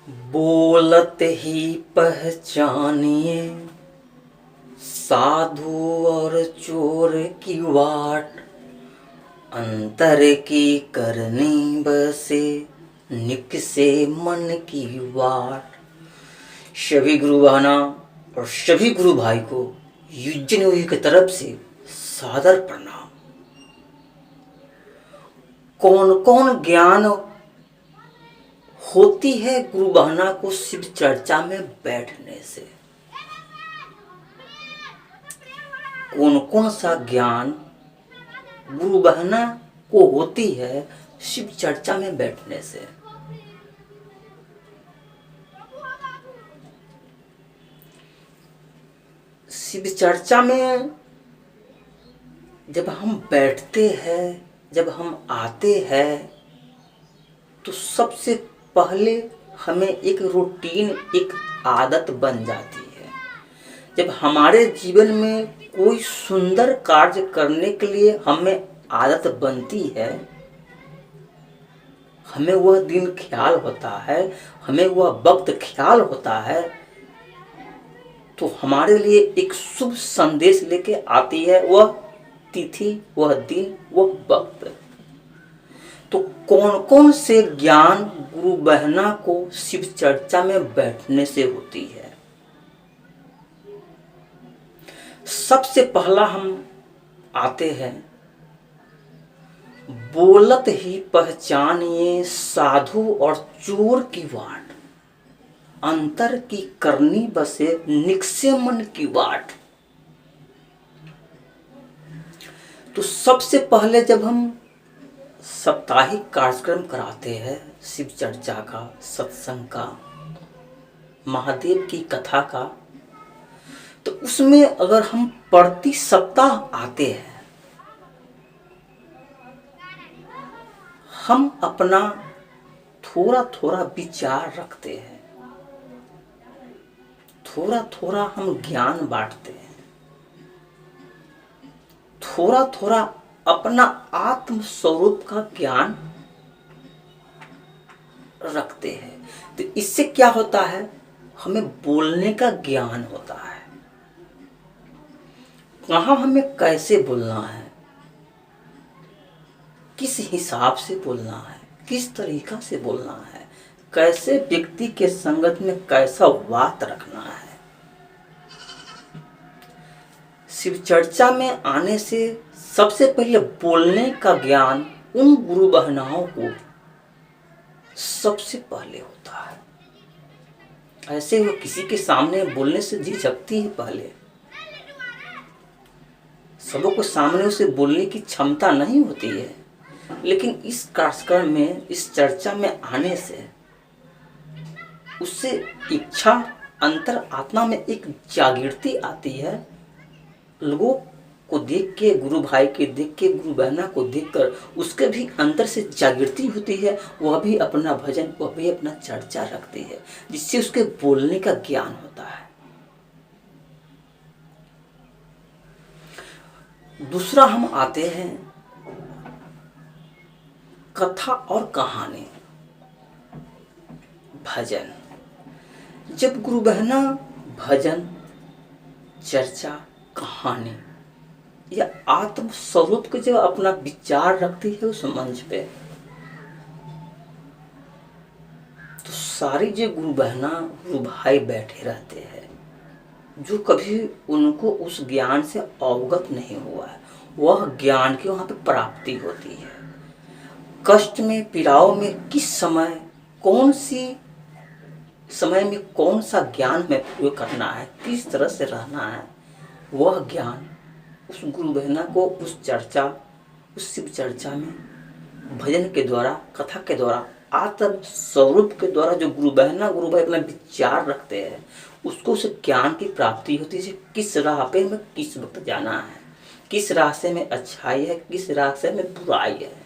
बोलत ही पहचानिए साधु और चोर की वाट, अंतर की करनी बसे निकसे मन की वाट। सभी गुरु बहना और सभी गुरु भाई को युजन की तरफ से सादर प्रणाम। कौन कौन ज्ञान होती है गुरु बहना को शिव चर्चा में बैठने से? कौन कौन सा ज्ञान गुरु बहना को होती है शिव चर्चा में बैठने से? शिव चर्चा में जब हम बैठते हैं, जब हम आते हैं, तो सबसे पहले हमें एक रूटीन, एक आदत बन जाती है। जब हमारे जीवन में कोई सुंदर कार्य करने के लिए हमें आदत बनती है, हमें वह दिन ख्याल होता है, हमें वह वक्त ख्याल होता है, तो हमारे लिए एक शुभ संदेश लेके आती है वह तिथि, वह दिन, वह वक्त। तो कौन कौन से ज्ञान गुरु बहना को शिव चर्चा में बैठने से होती है? सबसे पहला हम आते हैं, बोलत ही पहचानिए साधु और चोर की वाट, अंतर की करनी बसे निकसे मन की वाट। तो सबसे पहले जब हम साप्ताहिक कार्यक्रम कराते हैं शिव चर्चा का, सत्संग का, महादेव की कथा का, तो उसमें अगर हम प्रति सप्ताह आते हैं, हम अपना थोड़ा थोड़ा विचार रखते हैं, थोड़ा थोड़ा हम ज्ञान बांटते हैं, थोड़ा थोड़ा अपना आत्म स्वरूप का ज्ञान रखते हैं। तो इससे क्या होता है, हमें बोलने का ज्ञान होता है, कहाँ हमें कैसे बोलना है, किस हिसाब से बोलना है, किस तरीका से बोलना है, कैसे व्यक्ति के संगत में कैसा बात रखना है। शिव चर्चा में आने से सबसे पहले बोलने का ज्ञान उन गुरु बहनाओं को सबसे पहले होता है। ऐसे वो किसी के सामने बोलने से झिझकती है, पहले सबों को सामने उसे बोलने की क्षमता नहीं होती है, लेकिन इस कार्यक्रम में, इस चर्चा में आने से उससे इच्छा, अंतर आत्मा में एक जागृति आती है। लोगों को देख के, गुरु भाई के देख के, गुरु बहना को देखकर उसके भी अंदर से जागृति होती है, वह भी अपना भजन, वह भी अपना चर्चा रखती है, जिससे उसके बोलने का ज्ञान होता है। दूसरा हम आते हैं कथा और कहानी, भजन। जब गुरु बहना भजन, चर्चा, कहानी या आत्म स्वरूप के जब अपना विचार रखती है उस मंच पे, तो सारी जो गुरु बहना, गुरु भाई बैठे रहते हैं, जो कभी उनको उस ज्ञान से अवगत नहीं हुआ है, वह ज्ञान की वहां पे प्राप्ति होती है। कष्ट में, पीड़ाओं में किस समय, कौन सी समय में कौन सा ज्ञान में प्रयोग करना है, किस तरह से रहना है, वह ज्ञान उस गुरु बहना को उस चर्चा, उस शिव चर्चा में भजन के द्वारा, कथा के द्वारा, आत्म स्वरूप के द्वारा जो गुरु बहना, गुरु भाई अपना विचार रखते हैं, उसको उस ज्ञान की प्राप्ति होती है। किस राह पे हमें किस वक्त जाना है, किस रास्ते में अच्छाई है, किस रास्ते में बुराई है।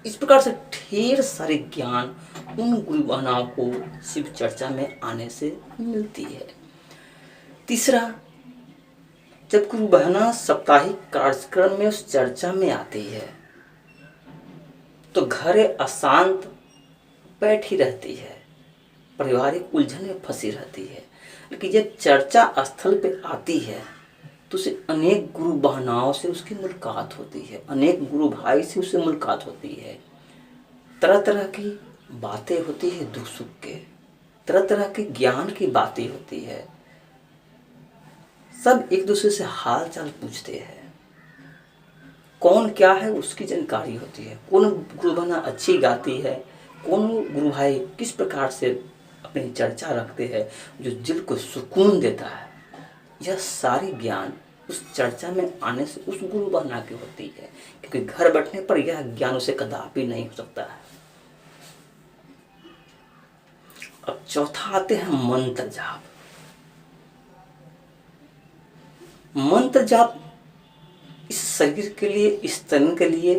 इस प्रकार से ढेर सारे ज्ञान उन गुरु बहनाओं को शिव चर्चा में आने से मिलती है। तीसरा, जब गुरु बहना साप्ताहिक कार्यक्रम में उस चर्चा में आती है, तो घरें अशांत बैठी रहती है, पारिवारिक उलझन में फंसी रहती है। लेकिन जब चर्चा स्थल पे आती है तो उसे अनेक गुरु बहनाओं से उसकी मुलाकात होती है, अनेक गुरु भाई से उससे मुलाकात होती है। तरह तरह की बातें होती है, दुख सुख के, तरह तरह के ज्ञान की बातें होती है। सब एक दूसरे से हाल चाल पूछते हैं, कौन क्या है उसकी जानकारी होती है। कौन गुरु बहना अच्छी गाती है, कौन गुरु भाई किस प्रकार से अपनी चर्चा रखते हैं जो दिल को सुकून देता है। यह सारी ज्ञान उस चर्चा में आने से उस गुरु बहना की होती है, क्योंकि घर बैठने पर यह ज्ञान उसे कदापि नहीं हो सकता है। अब चौथा आते हैं मंत्र जाप। मंत्र जाप इस शरीर के लिए, इस तन के लिए,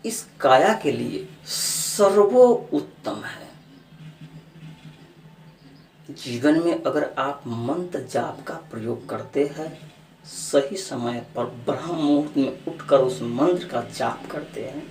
इस काया के लिए सर्वोत्तम है। जीवन में अगर आप मंत्र जाप का प्रयोग करते हैं, सही समय पर ब्रह्म मुहूर्त में उठकर उस मंत्र का जाप करते हैं,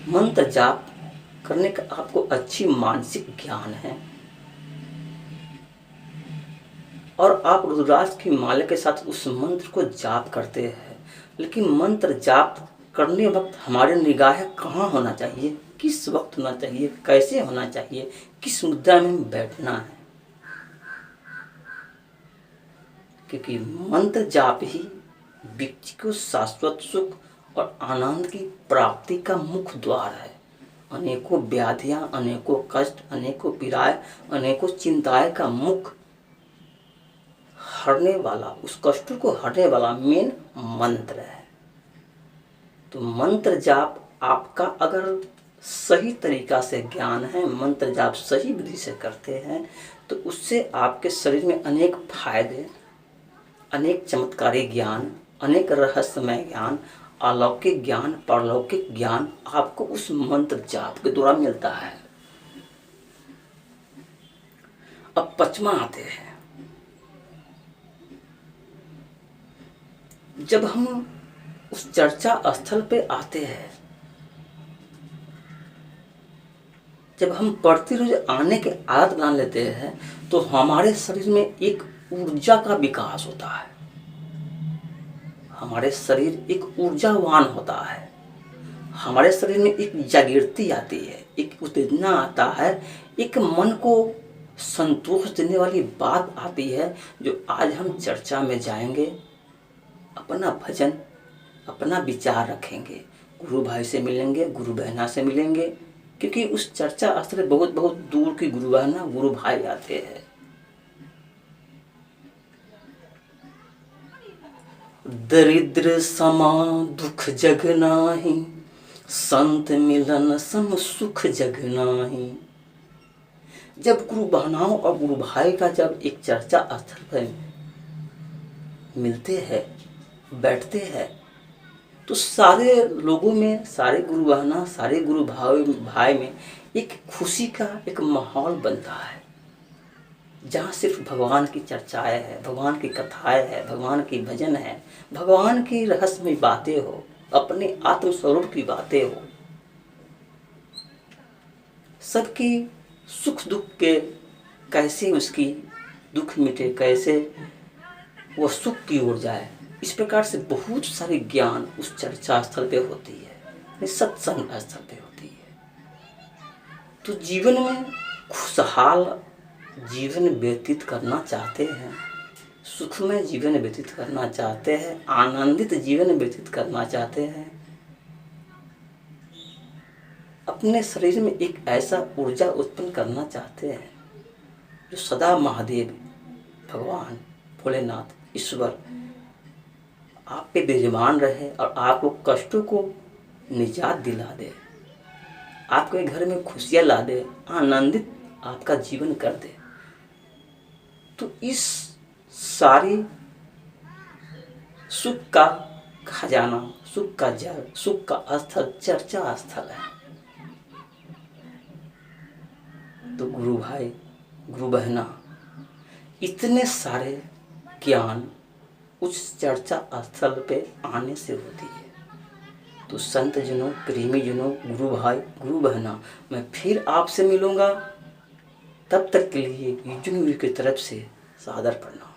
मंत्र जाप करने का आपको अच्छी मानसिक ज्ञान है और आप रुद्राक्ष की माला के साथ उस मंत्र को जाप करते हैं। लेकिन मंत्र जाप करने वक्त हमारे निगाह कहाँ होना चाहिए, किस वक्त होना चाहिए, कैसे होना चाहिए, किस मुद्रा में बैठना है, क्योंकि मंत्र जाप ही व्यक्ति को शाश्वत सुख और आनंद की प्राप्ति का मुख्य द्वार है। अनेकों व्याधियां, अनेकों कष्ट, अनेकों पीड़ाएं, अनेकों चिंताएं का मुख हरने वाला, उस कष्टों को हरने वाला मेन मंत्र है। तो मंत्र जाप आपका अगर सही तरीका से ज्ञान है, मंत्र जाप सही विधि से करते हैं, तो उससे आपके शरीर में अनेक फायदे, अनेक चमत्कारी ज्ञान, अनेक रहस्यमय ज्ञान, अलौकिक ज्ञान, परलौकिक ज्ञान आपको उस मंत्र जाप के द्वारा मिलता है। अब पचमा आते हैं। जब हम उस चर्चा स्थल पे आते हैं, जब हम प्रतिरोज आने के आदत बना लेते हैं, तो हमारे शरीर में एक ऊर्जा का विकास होता है। हमारे शरीर एक ऊर्जावान होता है, हमारे शरीर में एक जागृति आती है, एक उत्तेजना आता है, एक मन को संतोष देने वाली बात आती है, जो आज हम चर्चा में जाएंगे, अपना भजन, अपना विचार रखेंगे, गुरु भाई से मिलेंगे, गुरु बहना से मिलेंगे, क्योंकि उस चर्चा स्थल बहुत बहुत दूर की गुरु बहना, गुरु भाई आते हैं। दरिद्र समा दुख जग नाही, संत मिलन सम सुख जग नाही। जब गुरु बहनाओं और गुरु भाई का जब एक चर्चा स्थल पर मिलते हैं, बैठते हैं, तो सारे लोगों में, सारे गुरु बहना, सारे गुरु भाई में एक खुशी का एक माहौल बनता है, जहाँ सिर्फ भगवान की चर्चाएं है, भगवान की कथाएं है, भगवान की भजन है, भगवान की रहस्यमय बातें हो, अपने आत्म स्वरूप की बातें हो, सबकी सुख दुख के कैसे उसकी दुख मिटे, कैसे वो सुख की ओर जाए, इस प्रकार से बहुत सारे ज्ञान उस चर्चा स्थल पे होती है, सत्संग स्थल पे होती है। तो जीवन में खुशहाल जीवन व्यतीत करना चाहते हैं, सुखमय जीवन व्यतीत करना चाहते हैं, आनंदित जीवन व्यतीत करना चाहते हैं, अपने शरीर में एक ऐसा ऊर्जा उत्पन्न करना चाहते हैं जो सदा महादेव, भगवान, भोलेनाथ, ईश्वर आप पे विराजमान रहे और आपको कष्टों को निजात दिला दे, आपके घर में खुशियाँ ला दे, आनंदित आपका जीवन कर दे। तो इस सारी सुख का खजाना, सुख का जल, सुख का स्थल चर्चा स्थल है। तो गुरु भाई, गुरु बहना, इतने सारे ज्ञान उस चर्चा स्थल पे आने से होती है। तो संत जनों, प्रेमी जनों, गुरु भाई, गुरु बहना, मैं फिर आपसे मिलूँगा। तब तक के लिए यूट्यूब की तरफ से सादर प्रणाम।